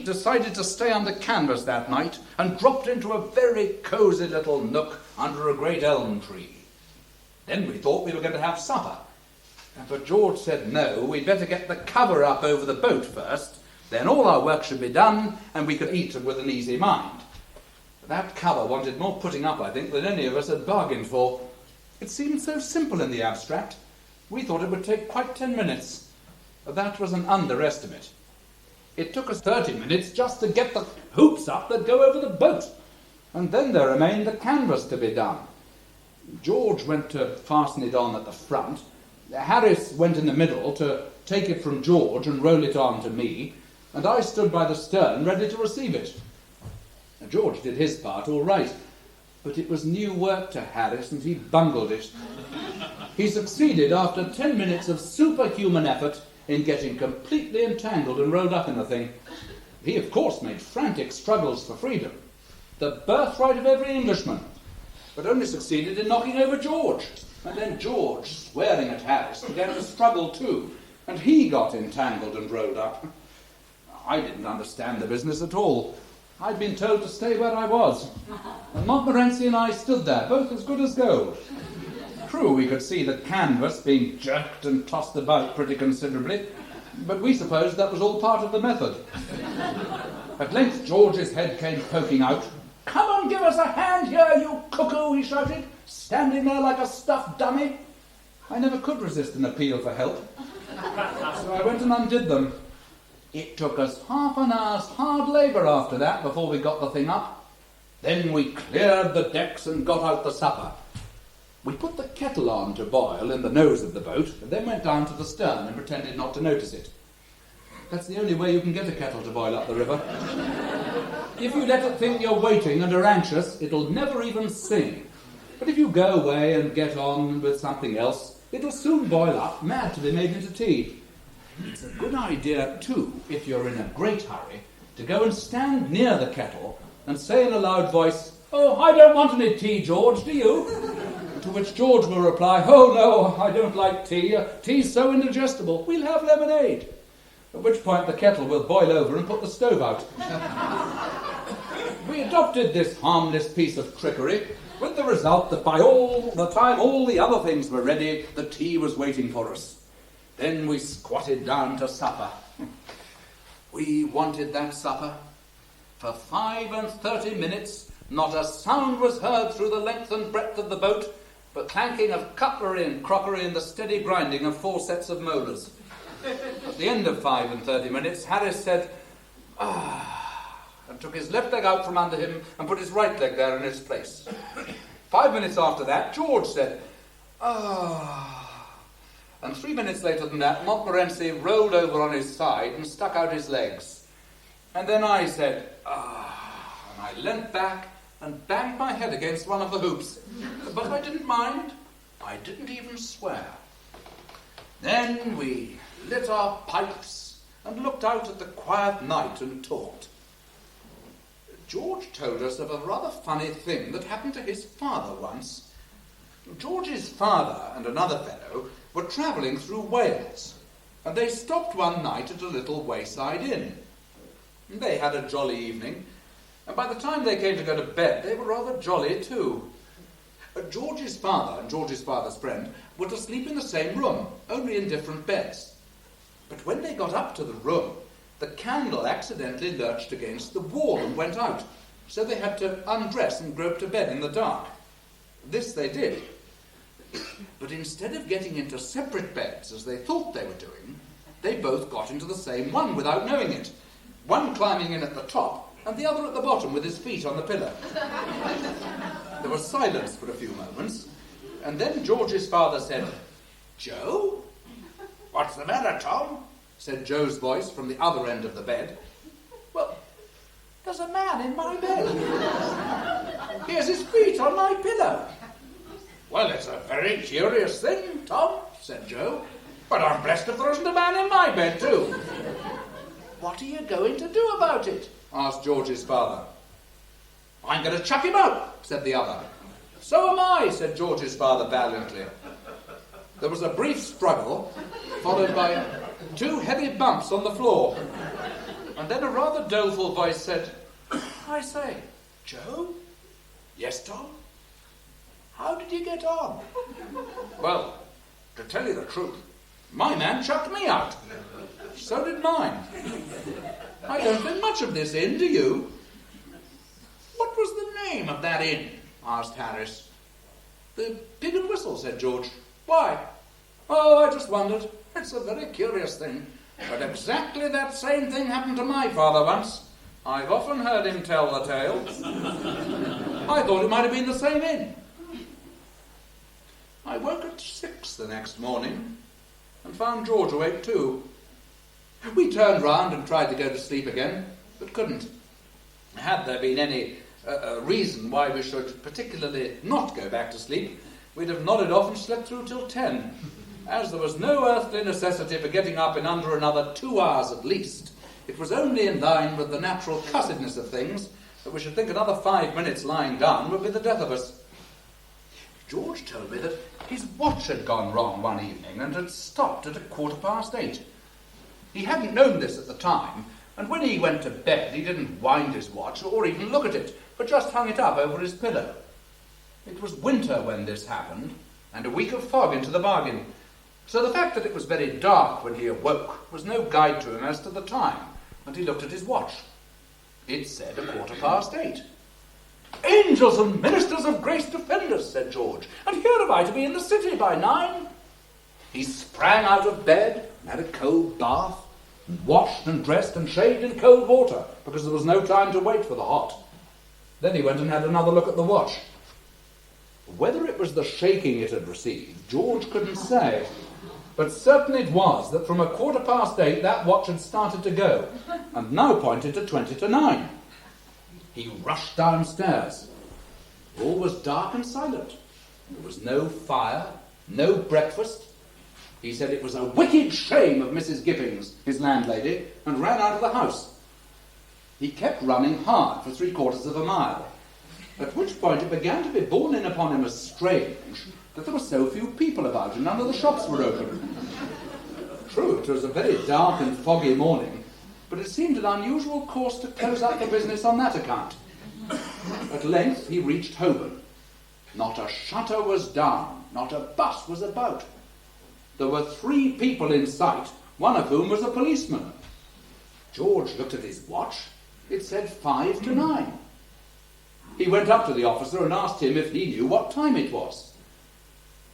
decided to stay under canvas that night and dropped into a very cosy little nook under a great elm tree. Then we thought we were going to have supper. But George said no, we'd better get the cover up over the boat first, then all our work should be done and we could eat with an easy mind. That cover wanted more putting up, I think, than any of us had bargained for. It seemed so simple in the abstract. We thought it would take quite 10 minutes. But that was an underestimate. It took us 30 minutes just to get the hoops up that go over the boat. And then there remained the canvas to be done. George went to fasten it on at the front. Harris went in the middle to take it from George and roll it on to me, and I stood by the stern ready to receive it. George did his part all right, but it was new work to Harris and he bungled it. He succeeded after 10 minutes of superhuman effort in getting completely entangled and rolled up in the thing. He, of course, made frantic struggles for freedom, the birthright of every Englishman, but only succeeded in knocking over George. And then George, swearing at Harris, began to struggle too, and he got entangled and rolled up. I didn't understand the business at all. I'd been told to stay where I was, and Montmorency and I stood there, both as good as gold. True, we could see the canvas being jerked and tossed about pretty considerably, but we supposed that was all part of the method. At length George's head came poking out. "Come and give us a hand here, you cuckoo," he shouted, standing there like a stuffed dummy. I never could resist an appeal for help, so I went and undid them. It took us half an hour's hard labour after that before we got the thing up. Then we cleared the decks and got out the supper. We put the kettle on to boil in the nose of the boat, and then went down to the stern and pretended not to notice it. That's the only way you can get a kettle to boil up the river. If you let it think you're waiting and are anxious, it'll never even sing. But if you go away and get on with something else, it'll soon boil up, mad to be made into tea. It's a good idea, too, if you're in a great hurry, to go and stand near the kettle and say in a loud voice, "Oh, I don't want any tea, George, do you?" To which George will reply, "Oh, no, I don't like tea. Tea's so indigestible. We'll have lemonade." At which point the kettle will boil over and put the stove out. We adopted this harmless piece of trickery, with the result that by all the time all the other things were ready, the tea was waiting for us. Then we squatted down to supper. We wanted that supper. For 35 minutes, not a sound was heard through the length and breadth of the boat, but clanking of cutlery and crockery and the steady grinding of 4 sets of molars. At the end of 35 minutes, Harris said, "Ah," and took his left leg out from under him and put his right leg there in its place. 5 minutes after that, George said, "Ah." And 3 minutes later than that, Montmorency rolled over on his side and stuck out his legs. And then I said, "Ah," and I leant back and banged my head against one of the hoops. But I didn't mind. I didn't even swear. Then we lit our pipes and looked out at the quiet night and talked. George told us of a rather funny thing that happened to his father once. George's father and another fellow were travelling through Wales, and they stopped one night at a little wayside inn. They had a jolly evening, and by the time they came to go to bed, they were rather jolly too. George's father and George's father's friend were to sleep in the same room, only in different beds. But when they got up to the room, the candle accidentally lurched against the wall and went out, so they had to undress and grope to bed in the dark. This they did. But instead of getting into separate beds, as they thought they were doing, they both got into the same one without knowing it, one climbing in at the top and the other at the bottom with his feet on the pillow. There was silence for a few moments, and then George's father said, "Joe?" "What's the matter, Tom?" said Joe's voice from the other end of the bed. "Well, there's a man in my bed. He has his feet on my pillow." "Well, it's a very curious thing, Tom," said Joe. "But I'm blessed if there isn't a man in my bed, too." "What are you going to do about it?" asked George's father. "I'm going to chuck him out," said the other. "So am I," said George's father valiantly. There was a brief struggle, followed by 2 heavy bumps on the floor. And then a rather doleful voice said, "I say, Joe?" "Yes, Tom?" "How did you get on?" "Well, to tell you the truth, my man chucked me out. So did mine. I don't think much of this inn, do you?" "What was the name of that inn?" asked Harris. "The Pig and Whistle," said George. "Why?" "Oh, I just wondered. It's a very curious thing. But exactly that same thing happened to my father once. I've often heard him tell the tale. I thought it might have been the same inn." I woke at 6 the next morning and found George awake too. We turned round and tried to go to sleep again, but couldn't. Had there been any reason why we should particularly not go back to sleep, we'd have nodded off and slept through till 10. As there was no earthly necessity for getting up in under another 2 hours at least, it was only in line with the natural cussedness of things that we should think another 5 minutes lying down would be the death of us. George told me that his watch had gone wrong one evening and had stopped at 8:15. He hadn't known this at the time, and when he went to bed he didn't wind his watch or even look at it, but just hung it up over his pillow. It was winter when this happened, and a week of fog into the bargain, so the fact that it was very dark when he awoke was no guide to him as to the time, and he looked at his watch. It said 8:15. "Angels and ministers of grace defend us," said George, "and here am I to be in the city by 9. He sprang out of bed and had a cold bath, and washed and dressed and shaved in cold water, because there was no time to wait for the hot. Then he went and had another look at the watch. Whether it was the shaking it had received, George couldn't say, but certain it was that from 8:15 that watch had started to go, and now pointed to 20 to 9. He rushed downstairs. All was dark and silent. There was no fire, no breakfast. He said it was a wicked shame of Mrs. Gippings, his landlady, and ran out of the house. He kept running hard for 3/4 of a mile, at which point it began to be borne in upon him as strange that there were so few people about and none of the shops were open. True, it was a very dark and foggy morning, but it seemed an unusual course to close up the business on that account. At length he reached Holborn. Not a shutter was down, not a bus was about. There were 3 people in sight, one of whom was a policeman. George looked at his watch. It said 5 to 9. He went up to the officer and asked him if he knew what time it was.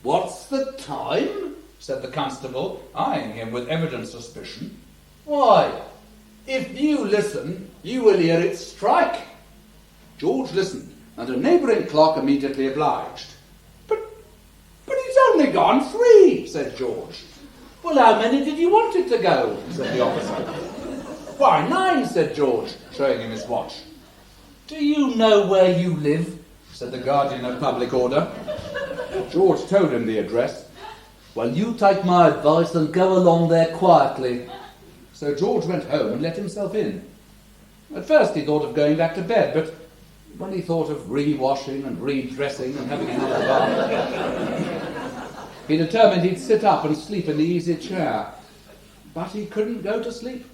"What's the time?" said the constable, eyeing him with evident suspicion. "Why, if you listen, you will hear it strike." George listened, and a neighbouring clock immediately obliged. But it's only gone 3, said George. "Well, how many did you want it to go?" said the officer. "Why, 9, said George, showing him his watch. "Do you know where you live?" said the guardian of public order. George told him the address. "Well, you take my advice and go along there quietly." So George went home and let himself in. At first he thought of going back to bed, but when he thought of re-washing and re-dressing and having another bath, he determined he'd sit up and sleep in the easy chair. But he couldn't go to sleep.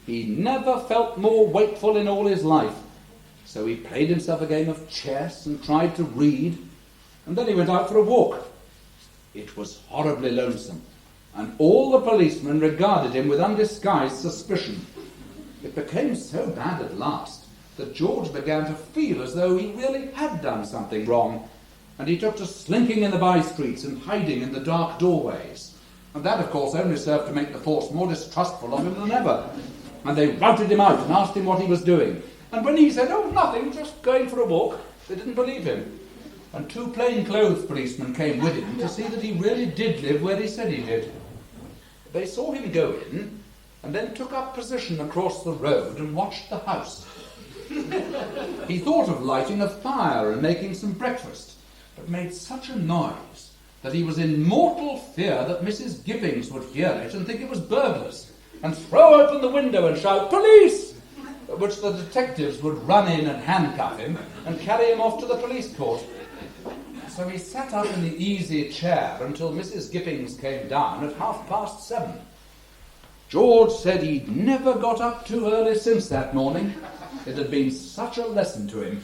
He never felt more wakeful in all his life. So he played himself a game of chess and tried to read, and then he went out for a walk. It was horribly lonesome, and all the policemen regarded him with undisguised suspicion. It became so bad at last that George began to feel as though he really had done something wrong, and he took to slinking in the by-streets and hiding in the dark doorways. And that, of course, only served to make the force more distrustful of him than ever. And they routed him out and asked him what he was doing. And when he said, "Oh, nothing, just going for a walk," they didn't believe him. And 2 plain-clothes policemen came with him to see that he really did live where he said he did. They saw him go in, and then took up position across the road and watched the house. He thought of lighting a fire and making some breakfast, but made such a noise that he was in mortal fear that Mrs. Gippings would hear it and think it was burglars, and throw open the window and shout, "Police!" at which the detectives would run in and handcuff him and carry him off to the police court. So he sat up in the easy chair until Mrs. Gippings came down at 7:30. George said he'd never got up too early since that morning. It had been such a lesson to him.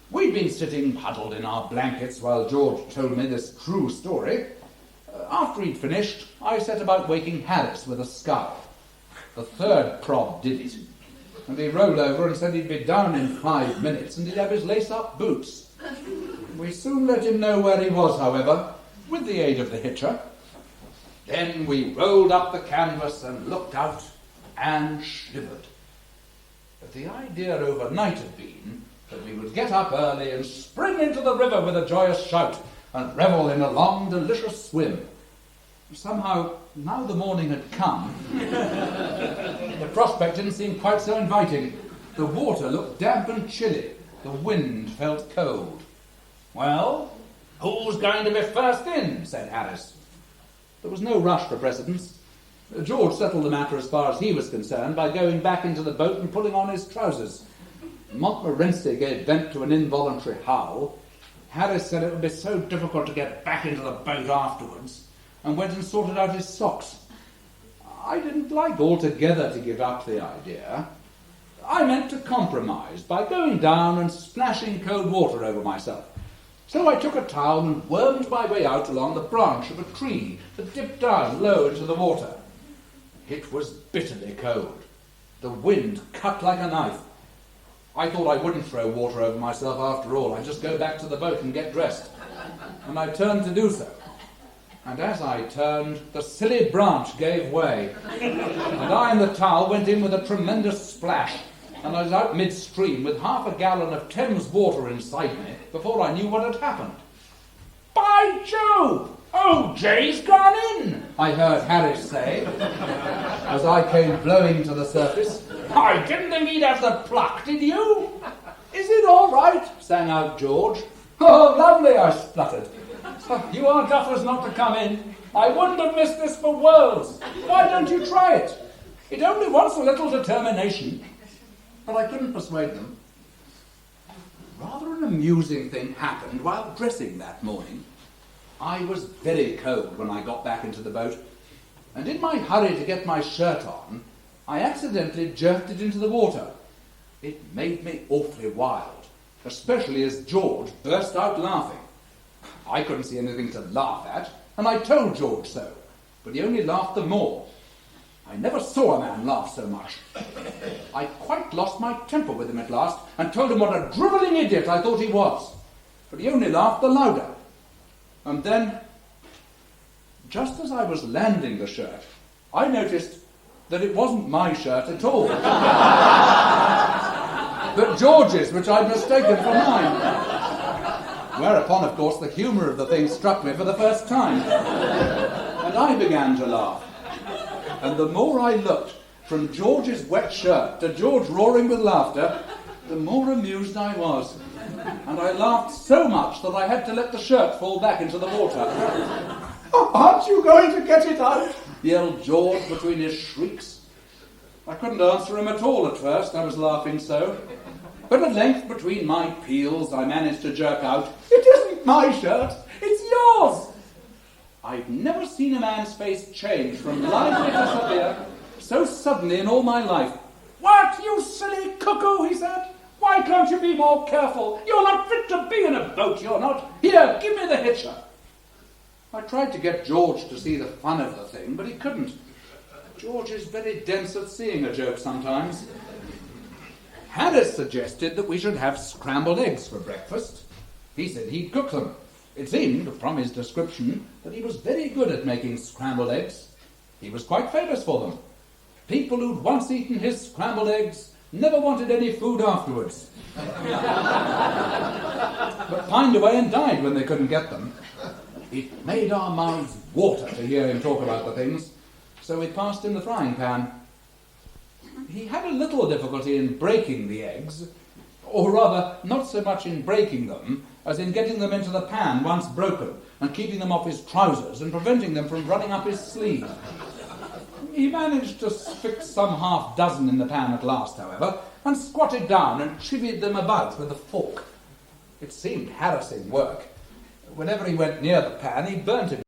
We'd been sitting huddled in our blankets while George told me this true story. After he'd finished, I set about waking Harris with a scowl. The third prod did it, and he rolled over and said he'd be down in 5 minutes and he'd have his lace-up boots. We soon let him know where he was, however, with the aid of the hitcher. Then we rolled up the canvas and looked out and shivered. But the idea overnight had been that we would get up early and spring into the river with a joyous shout and revel in a long, delicious swim. Somehow, now the morning had come, the prospect didn't seem quite so inviting. The water looked damp and chilly. The wind felt cold. "Well, who's going to be first in?" said Harris. There was no rush for precedence. George settled the matter as far as he was concerned by going back into the boat and pulling on his trousers. Montmorency gave vent to an involuntary howl. Harris said it would be so difficult to get back into the boat afterwards, and went and sorted out his socks. I didn't like altogether to give up the idea. I meant to compromise by going down and splashing cold water over myself. So I took a towel and wormed my way out along the branch of a tree that dipped down low into the water. It was bitterly cold. The wind cut like a knife. I thought I wouldn't throw water over myself after all. I'd just go back to the boat and get dressed. And I turned to do so. And as I turned, the silly branch gave way. And I and the towel went in with a tremendous splash. And I was out midstream with half a gallon of Thames water inside me before I knew what had happened. "By Jove! OJ's gone in!" I heard Harris say, as I came blowing to the surface. "I didn't think he'd have the pluck, did you?" "Is it all right?" sang out George. "Oh, lovely," I spluttered. "You are duffers not to come in. I wouldn't have missed this for worlds. Why don't you try it? It only wants a little determination." But I couldn't persuade them. Rather an amusing thing happened while dressing that morning. I was very cold when I got back into the boat, and in my hurry to get my shirt on, I accidentally jerked it into the water. It made me awfully wild, especially as George burst out laughing. I couldn't see anything to laugh at, and I told George so, but he only laughed the more. I never saw a man laugh so much. I quite lost my temper with him at last and told him what a drivelling idiot I thought he was, but he only laughed the louder. And then, just as I was landing the shirt, I noticed that it wasn't my shirt at all, but George's, which I'd mistaken for mine. Whereupon, of course, the humour of the thing struck me for the first time, and I began to laugh. And the more I looked, from George's wet shirt to George roaring with laughter, the more amused I was. And I laughed so much that I had to let the shirt fall back into the water. "Aren't you going to get it out?" yelled George between his shrieks. I couldn't answer him at all at first, I was laughing so. But at length, between my peals, I managed to jerk out, "It isn't my shirt, it's yours." I've never seen a man's face change from lively to severe so suddenly in all my life. "What, you silly cuckoo," he said. "Why can't you be more careful? You're not fit to be in a boat, you're not. Here, give me the hitcher." I tried to get George to see the fun of the thing, but he couldn't. George is very dense at seeing a joke sometimes. Harris suggested that we should have scrambled eggs for breakfast. He said he'd cook them. It seemed, from his description, that he was very good at making scrambled eggs. He was quite famous for them. People who'd once eaten his scrambled eggs never wanted any food afterwards, but pined away and died when they couldn't get them. It made our mouths water to hear him talk about the things, so we passed him the frying pan. He had a little difficulty in breaking the eggs, or rather, not so much in breaking them, as in getting them into the pan once broken, and keeping them off his trousers and preventing them from running up his sleeve. He managed to fix some half-dozen in the pan at last, however, and squatted down and chivied them about with a fork. It seemed harassing work. Whenever he went near the pan, he burnt it.